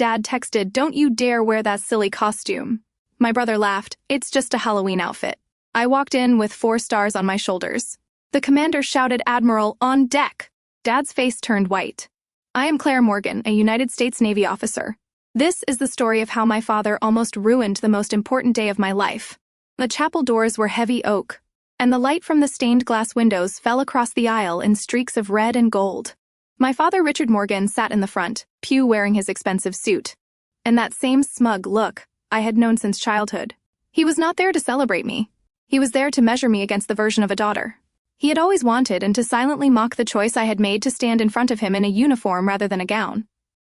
Dad texted, "Don't you dare wear that silly costume." My brother laughed, "It's just a Halloween outfit." I walked in with 4 stars on my shoulders. The commander shouted, "Admiral, on deck!" Dad's face turned white. I am Claire Morgan, a United States Navy officer. This is the story of how my father almost ruined the most important day of my life. The chapel doors were heavy oak, and the light from the stained glass windows fell across the aisle in streaks of red and gold. My father, Richard Morgan, sat in the front pew wearing his expensive suit. And that same smug look I had known since childhood. He was not there to celebrate me. He was there to measure me against the version of a daughter he had always wanted and to silently mock the choice I had made to stand in front of him in a uniform rather than a gown.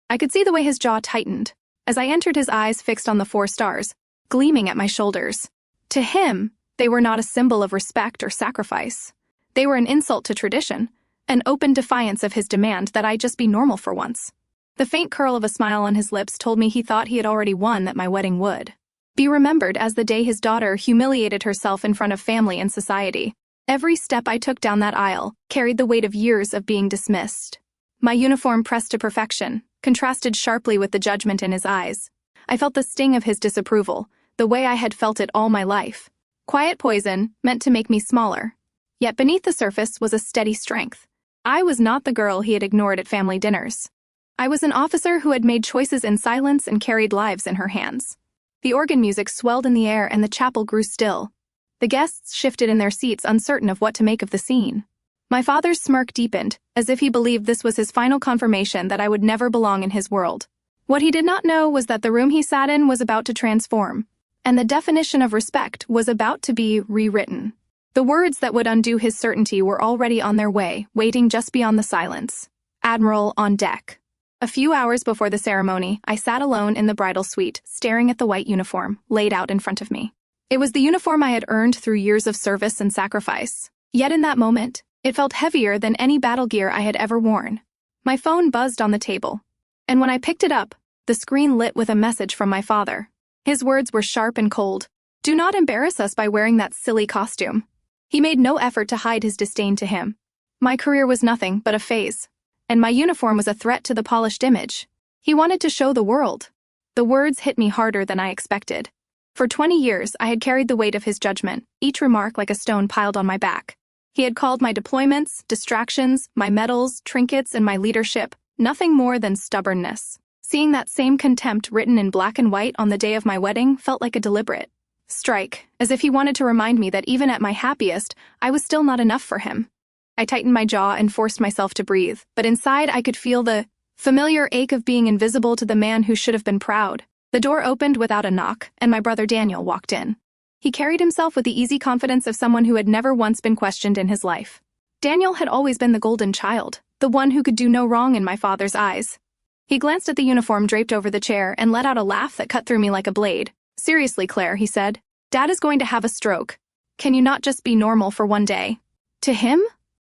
I could see the way his jaw tightened as I entered, his eyes fixed on the 4 stars, gleaming at my shoulders. To him, they were not a symbol of respect or sacrifice. They were an insult to tradition, an open defiance of his demand that I just be normal for once. The faint curl of a smile on his lips told me he thought he had already won, that my wedding would be remembered as the day his daughter humiliated herself in front of family and society. Every step I took down that aisle carried the weight of years of being dismissed. My uniform, pressed to perfection, contrasted sharply with the judgment in his eyes. I felt the sting of his disapproval, the way I had felt it all my life. Quiet poison, meant to make me smaller. Yet beneath the surface was a steady strength. I was not the girl he had ignored at family dinners. I was an officer who had made choices in silence and carried lives in her hands. The organ music swelled in the air and the chapel grew still. The guests shifted in their seats, uncertain of what to make of the scene. My father's smirk deepened, as if he believed this was his final confirmation that I would never belong in his world. What he did not know was that the room he sat in was about to transform, and the definition of respect was about to be rewritten. The words that would undo his certainty were already on their way, waiting just beyond the silence. "Admiral, on deck." A few hours before the ceremony, I sat alone in the bridal suite, staring at the white uniform laid out in front of me. It was the uniform I had earned through years of service and sacrifice. Yet in that moment, it felt heavier than any battle gear I had ever worn. My phone buzzed on the table, and when I picked it up, the screen lit with a message from my father. His words were sharp and cold. "Do not embarrass us by wearing that silly costume." He made no effort to hide his disdain to him. My career was nothing but a phase, and my uniform was a threat to the polished image he wanted to show the world. The words hit me harder than I expected. For 20 years, I had carried the weight of his judgment, each remark like a stone piled on my back. He had called my deployments, distractions, my medals, trinkets, and my leadership nothing more than stubbornness. Seeing that same contempt written in black and white on the day of my wedding felt like a deliberate strike, as if he wanted to remind me that even at my happiest, I was still not enough for him. I tightened my jaw and forced myself to breathe, but inside I could feel the familiar ache of being invisible to the man who should have been proud. The door opened without a knock, and my brother Daniel walked in. He carried himself with the easy confidence of someone who had never once been questioned in his life. Daniel had always been the golden child, the one who could do no wrong in my father's eyes. He glanced at the uniform draped over the chair and let out a laugh that cut through me like a blade. "Seriously, Claire," he said, "Dad is going to have a stroke. Can you not just be normal for one day?" To him,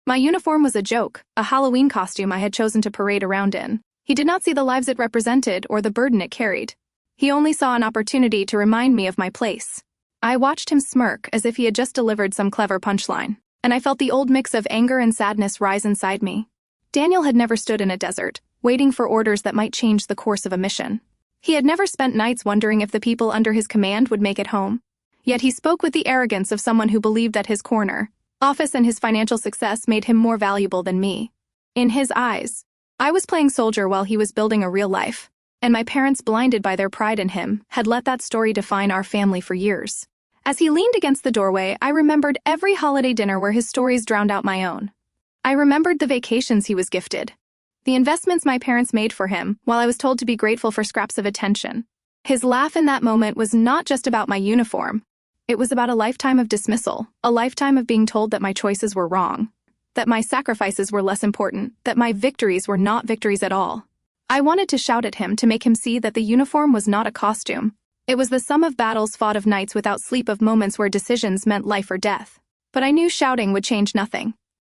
my uniform was a joke, a Halloween costume I had chosen to parade around in. He did not see the lives it represented or the burden it carried. He only saw an opportunity to remind me of my place. I watched him smirk as if he had just delivered some clever punchline, and I felt the old mix of anger and sadness rise inside me. Daniel had never stood in a desert, waiting for orders that might change the course of a mission. He had never spent nights wondering if the people under his command would make it home. Yet he spoke with the arrogance of someone who believed that his corner, office, and his financial success made him more valuable than me. In his eyes, I was playing soldier while he was building a real life, and my parents, blinded by their pride in him, had let that story define our family for years. As he leaned against the doorway, I remembered every holiday dinner where his stories drowned out my own. I remembered the vacations he was gifted, the investments my parents made for him, while I was told to be grateful for scraps of attention. His laugh in that moment was not just about my uniform. It was about a lifetime of dismissal, a lifetime of being told that my choices were wrong, that my sacrifices were less important, that my victories were not victories at all. I wanted to shout at him to make him see that the uniform was not a costume. It was the sum of battles fought, of nights without sleep, of moments where decisions meant life or death. But I knew shouting would change nothing.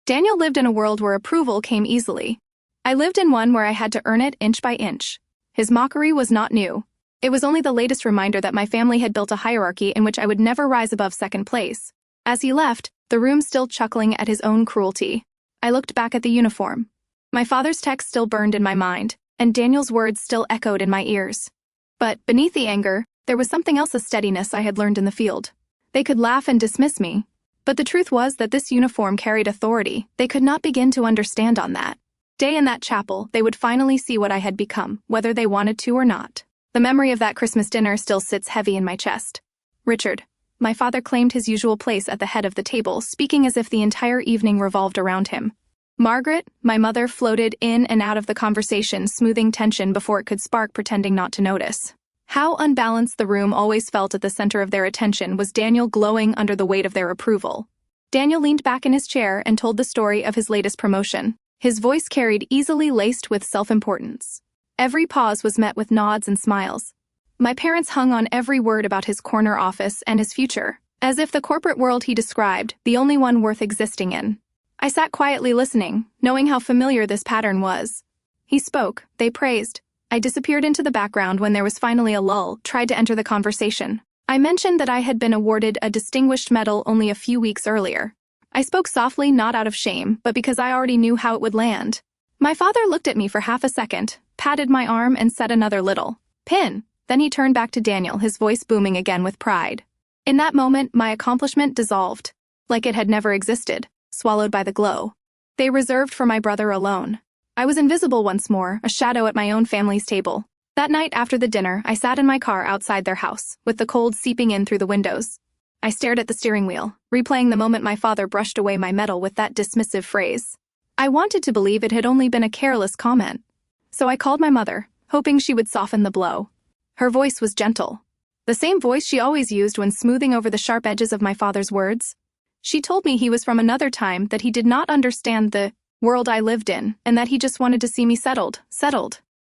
Daniel lived in a world where approval came easily. I lived in one where I had to earn it inch by inch. His mockery was not new. It was only the latest reminder that my family had built a hierarchy in which I would never rise above second place. As he left, the room still chuckling at his own cruelty, I looked back at the uniform. My father's text still burned in my mind, and Daniel's words still echoed in my ears. But beneath the anger, there was something else, a steadiness I had learned in the field. They could laugh and dismiss me, but the truth was that this uniform carried authority. They could not begin to understand on that day in that chapel. They would finally see what I had become, whether they wanted to or not. The memory of that Christmas dinner still sits heavy in my chest. Richard, my father, claimed his usual place at the head of the table, speaking as if the entire evening revolved around him. Margaret, my mother, floated in and out of the conversation, smoothing tension before it could spark, pretending not to notice. How unbalanced the room always felt. At the center of their attention was Daniel, glowing under the weight of their approval. Daniel leaned back in his chair and told the story of his latest promotion. His voice carried, easily laced with self-importance. Every pause was met with nods and smiles. My parents hung on every word about his corner office and his future, as if the corporate world he described, the only one worth existing in. I sat quietly listening, knowing how familiar this pattern was. He spoke, they praised. I disappeared into the background when there was finally a lull, tried to enter the conversation. I mentioned that I had been awarded a distinguished medal only a few weeks earlier. I spoke softly, not out of shame, but because I already knew how it would land. My father looked at me for half a second, patted my arm, and said another little pin. Then he turned back to Daniel, his voice booming again with pride. In that moment, my accomplishment dissolved, like it had never existed, swallowed by the glow they reserved for my brother alone. I was invisible once more, a shadow at my own family's table. That night after the dinner, I sat in my car outside their house, with the cold seeping in through the windows. I stared at the steering wheel, replaying the moment my father brushed away my medal with that dismissive phrase. I wanted to believe it had only been a careless comment. So I called my mother, hoping she would soften the blow. Her voice was gentle, the same voice she always used when smoothing over the sharp edges of my father's words. She told me he was from another time, that he did not understand the world I lived in, and that he just wanted to see me settled.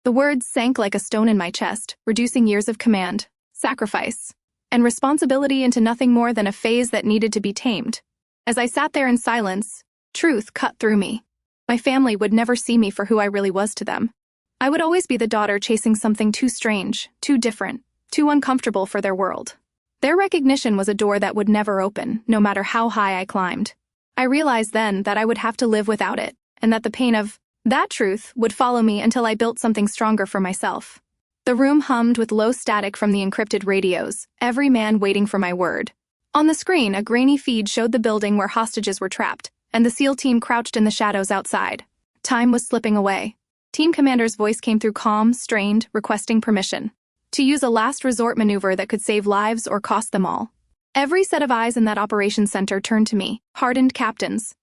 The words sank like a stone in my chest, reducing years of command, sacrifice, and responsibility into nothing more than a phase that needed to be tamed. As I sat there in silence, truth cut through me. My family would never see me for who I really was to them. I would always be the daughter chasing something too strange, too different, too uncomfortable for their world. Their recognition was a door that would never open, no matter how high I climbed. I realized then that I would have to live without it, and that the pain of that truth would follow me until I built something stronger for myself. The room hummed with low static from the encrypted radios, every man waiting for my word. On the screen, a grainy feed showed the building where hostages were trapped, and the SEAL team crouched in the shadows outside. Time was slipping away. Team commander's voice came through, calm, strained, requesting permission to use a last resort maneuver that could save lives or cost them all. Every set of eyes in that operations center turned to me, hardened captains.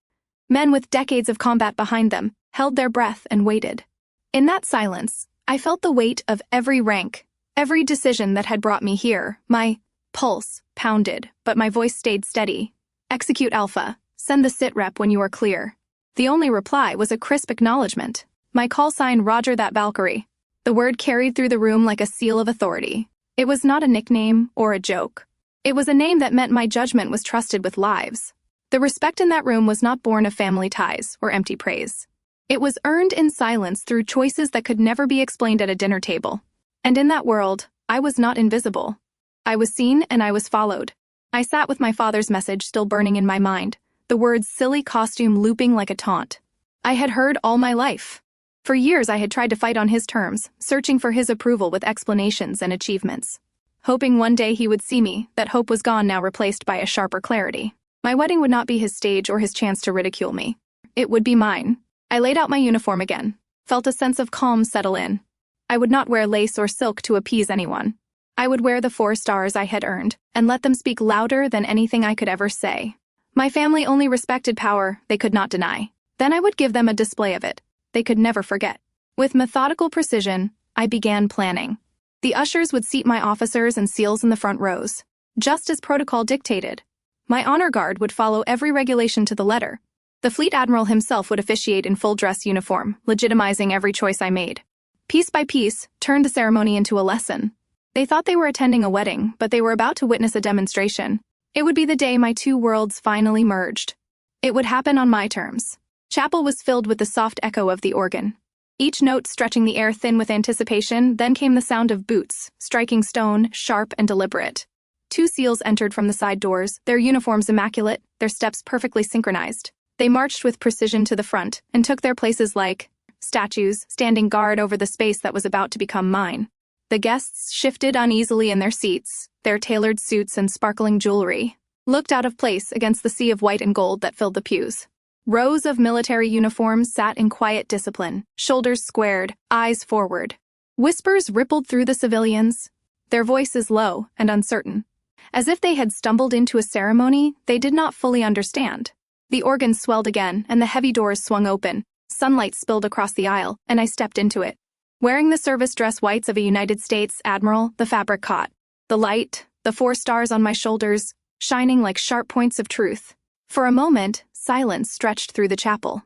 Men with decades of combat behind them held their breath and waited. In that silence, I felt the weight of every rank, every decision that had brought me here. My pulse pounded, but my voice stayed steady. Execute Alpha. Send the sit rep when you are clear. The only reply was a crisp acknowledgement. My call sign, Roger that Valkyrie. The word carried through the room like a seal of authority. It was not a nickname or a joke. It was a name that meant my judgment was trusted with lives. The respect in that room was not born of family ties or empty praise. It was earned in silence through choices that could never be explained at a dinner table. And in that world, I was not invisible. I was seen and I was followed. I sat with my father's message still burning in my mind, the words silly costume looping like a taunt. I had heard all my life. For years I had tried to fight on his terms, searching for his approval with explanations and achievements. Hoping one day he would see me, that hope was gone, now replaced by a sharper clarity. My wedding would not be his stage or his chance to ridicule me. It would be mine. I laid out my uniform again, felt a sense of calm settle in. I would not wear lace or silk to appease anyone. I would wear the 4 stars I had earned, and let them speak louder than anything I could ever say. My family only respected power they could not deny. Then I would give them a display of it they could never forget. With methodical precision, I began planning. The ushers would seat my officers and SEALs in the front rows, just as protocol dictated. My honor guard would follow every regulation to the letter. The fleet admiral himself would officiate in full dress uniform, legitimizing every choice I made. Piece by piece, turned the ceremony into a lesson. They thought they were attending a wedding, but they were about to witness a demonstration. It would be the day my two worlds finally merged. It would happen on my terms. Chapel was filled with the soft echo of the organ, each note stretching the air thin with anticipation. Then came the sound of boots, striking stone, sharp and deliberate. 2 SEALs entered from the side doors, their uniforms immaculate, their steps perfectly synchronized. They marched with precision to the front and took their places like statues, standing guard over the space that was about to become mine. The guests shifted uneasily in their seats, their tailored suits and sparkling jewelry looked out of place against the sea of white and gold that filled the pews. Rows of military uniforms sat in quiet discipline, shoulders squared, eyes forward. Whispers rippled through the civilians, their voices low and uncertain, as if they had stumbled into a ceremony they did not fully understand. The organ swelled again, and the heavy doors swung open. Sunlight spilled across the aisle, and I stepped into it. Wearing the service dress whites of a United States admiral, the fabric caught. The light, the 4 stars on my shoulders, shining like sharp points of truth. For a moment, silence stretched through the chapel.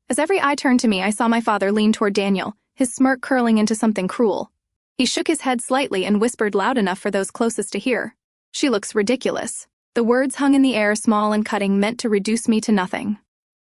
As every eye turned to me, I saw my father lean toward Daniel, his smirk curling into something cruel. He shook his head slightly and whispered loud enough for those closest to hear. "She looks ridiculous." The words hung in the air, small and cutting, meant to reduce me to nothing.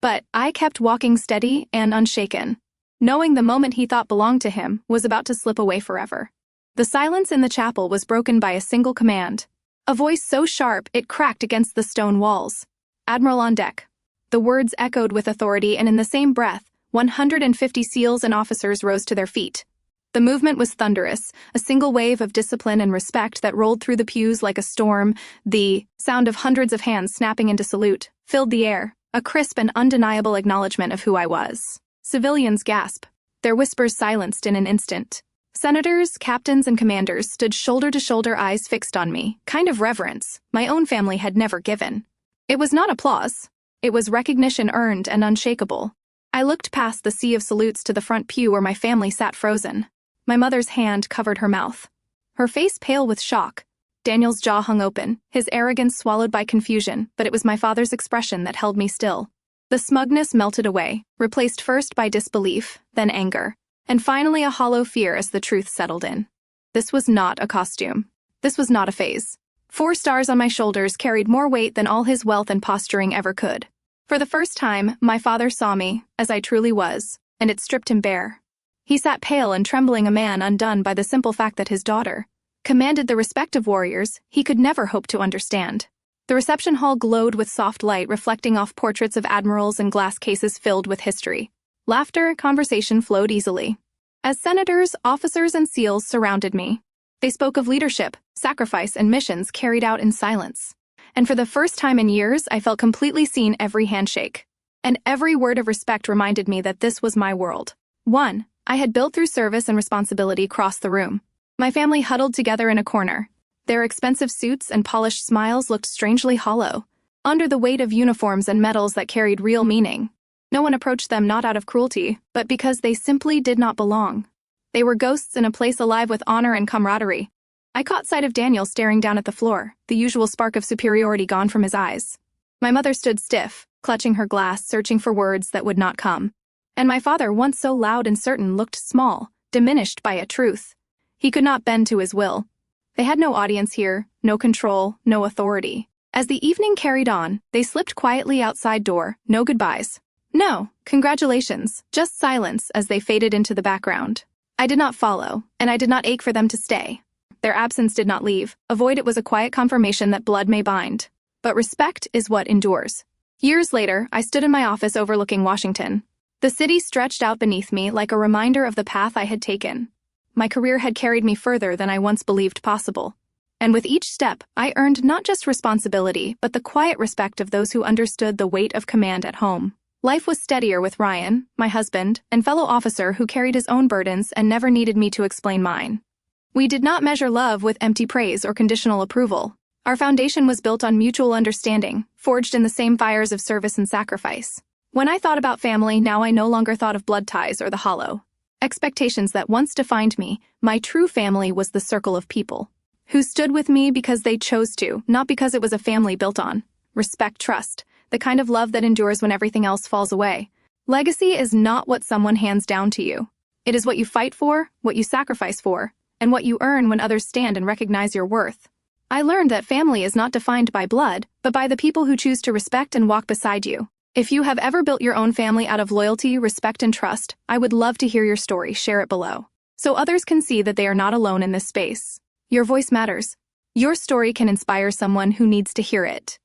But I kept walking steady and unshaken, knowing the moment he thought belonged to him was about to slip away forever. The silence in the chapel was broken by a single command, a voice so sharp it cracked against the stone walls. "Admiral on deck." The words echoed with authority, and in the same breath, 150 SEALs and officers rose to their feet. The movement was thunderous, a single wave of discipline and respect that rolled through the pews like a storm. The sound of hundreds of hands snapping into salute filled the air, a crisp and undeniable acknowledgement of who I was. Civilians gasped, their whispers silenced in an instant. Senators, captains, and commanders stood shoulder to shoulder, eyes fixed on me, kind of reverence my own family had never given. It was not applause. It was recognition earned and unshakable. I looked past the sea of salutes to the front pew where my family sat frozen. My mother's hand covered her mouth, her face pale with shock. Daniel's jaw hung open, his arrogance swallowed by confusion, but it was my father's expression that held me still. The smugness melted away, replaced first by disbelief, then anger, and finally a hollow fear as the truth settled in. This was not a costume. This was not a phase. 4 stars on my shoulders carried more weight than all his wealth and posturing ever could. For the first time, my father saw me, as I truly was, and it stripped him bare. He sat pale and trembling, a man undone by the simple fact that his daughter commanded the respect of warriors he could never hope to understand. The reception hall glowed with soft light, reflecting off portraits of admirals and glass cases filled with history. Laughter, conversation flowed easily. As senators, officers, and SEALs surrounded me, they spoke of leadership, sacrifice, and missions carried out in silence. And for the first time in years, I felt completely seen. Every handshake and every word of respect reminded me that this was my world. One I had built through service and responsibility crossed the room. My family huddled together in a corner. Their expensive suits and polished smiles looked strangely hollow, under the weight of uniforms and medals that carried real meaning. No one approached them not out of cruelty, but because they simply did not belong. They were ghosts in a place alive with honor and camaraderie. I caught sight of Daniel staring down at the floor, the usual spark of superiority gone from his eyes. My mother stood stiff, clutching her glass, searching for words that would not come. And my father, once so loud and certain, looked small, diminished by a truth he could not bend to his will. They had no audience here, no control, no authority. As the evening carried on, they slipped quietly outside door, no goodbyes. No, congratulations, just silence as they faded into the background. I did not follow, and I did not ache for them to stay. Their absence did not leave. Avoid it was a quiet confirmation that blood may bind. But respect is what endures. Years later, I stood in my office overlooking Washington. The city stretched out beneath me like a reminder of the path I had taken. My career had carried me further than I once believed possible. And with each step, I earned not just responsibility, but the quiet respect of those who understood the weight of command at home. Life was steadier with Ryan, my husband, and fellow officer who carried his own burdens and never needed me to explain mine. We did not measure love with empty praise or conditional approval. Our foundation was built on mutual understanding, forged in the same fires of service and sacrifice. When I thought about family, now I no longer thought of blood ties or the hollow expectations that once defined me. My true family was the circle of people who stood with me because they chose to, not because it was a family built on respect, trust, the kind of love that endures when everything else falls away. Legacy is not what someone hands down to you. It is what you fight for, what you sacrifice for, and what you earn when others stand and recognize your worth. I learned that family is not defined by blood, but by the people who choose to respect and walk beside you. If you have ever built your own family out of loyalty, respect, and trust, I would love to hear your story. Share it below, so others can see that they are not alone in this space. Your voice matters. Your story can inspire someone who needs to hear it.